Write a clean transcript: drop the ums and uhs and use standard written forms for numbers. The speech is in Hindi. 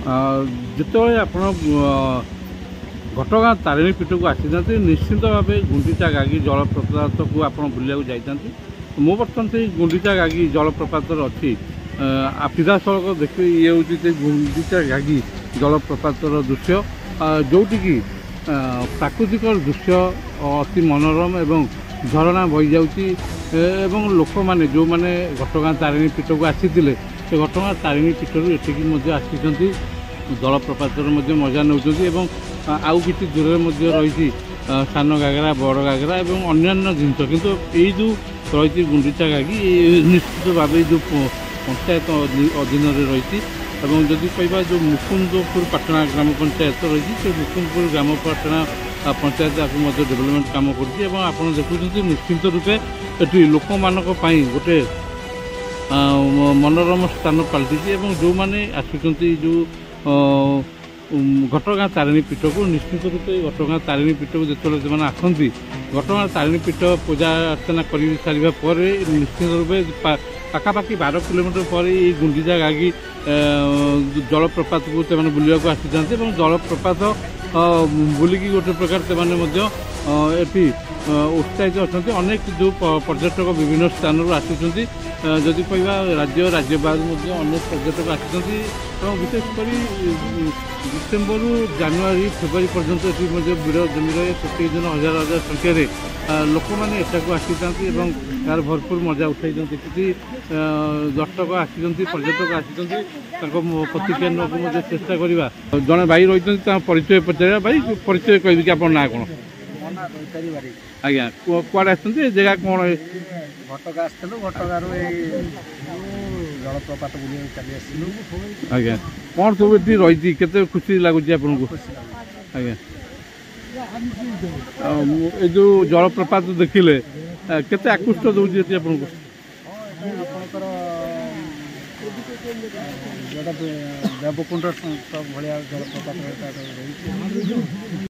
जिते आप घटगाँ तारिणी पीठ को आसी निश्चित भाव गुंडीचा गागी जलप्रपात को आप बुला जाती मो बर्तमान से गुंडीचा गागी जलप्रपात अच्छी सीधा सड़क देख ये हूँ गुंडीचा गागी जलप्रपात दृश्य जोटि की प्राकृतिक दृश्य अति मनोरम एवं झरणा बही जाऊँगी लोक मैंने जो मैंने घटगाँ तारिणी पीठ को आसी से घटगाँ तारिणी पीठर एटिकी आसी जलप्रपात मजा नौ आउ कि दूर रही सान घागरा बड़ घागरा और अन्य जिनस किंतु यही जो रही गुंडीचा गागी निश्चित भाव जो पंचायत अधीन रही जदि कह जो मुकुंदपुर पाटना ग्राम पंचायत रही से मुकुंदपुर ग्राम पाटना पंचायत आपको डेवलपमेंट काम कर देखुं निश्चित रूपे ये लोक मान गोटे मनोरम स्थान पलटि जो मैंने आसुँच जो घटगाँ तारिणी पीठ को निश्चित रूपे घटगाँ तारिणी पीठ को जो आसती घटगाँ तारिणी पीठ पूजा अर्चना कर सारा पर निश्चित रूपे पाखापाखि 12 किलोमीटर पर ये गुंडीचा गागी जलप्रपात को बुलवाक आसी था जलप्रपात बुलिकी गोटे प्रकार से उत्साहित अच्छा अनेक जो पर्यटक विभिन्न स्थान आसुँच जदि कह राज्य बाहर अनेक पर्यटक आसुँच विशेषकर डिसेम्बर जानुरी फेब्रुआरी पर्यंत ये भिड़ जमी रहे प्रत्येक दिन हजार हजार संख्यार लोक मैंने एटाक आसी था यार भरपूर मजा उठाई कि दर्शक आसी पर्यटक आसी प्रतिक्रिया नाक चेष्टा करवा जड़े भाई रही परिचय पचार भाई परिचय कह कि आप ना कौन आज्ञा कड़े आसते जगह कौन घटक आसलु घटगार जलप्रपात बुले चली आज्ञा कौन सब ये रही केते खुशी लगुच आपको आज्ञा ये जो जलप्रपात देखिले केते आकृष्ट दूसरी आपको देवकुंड भाया जलप्रपात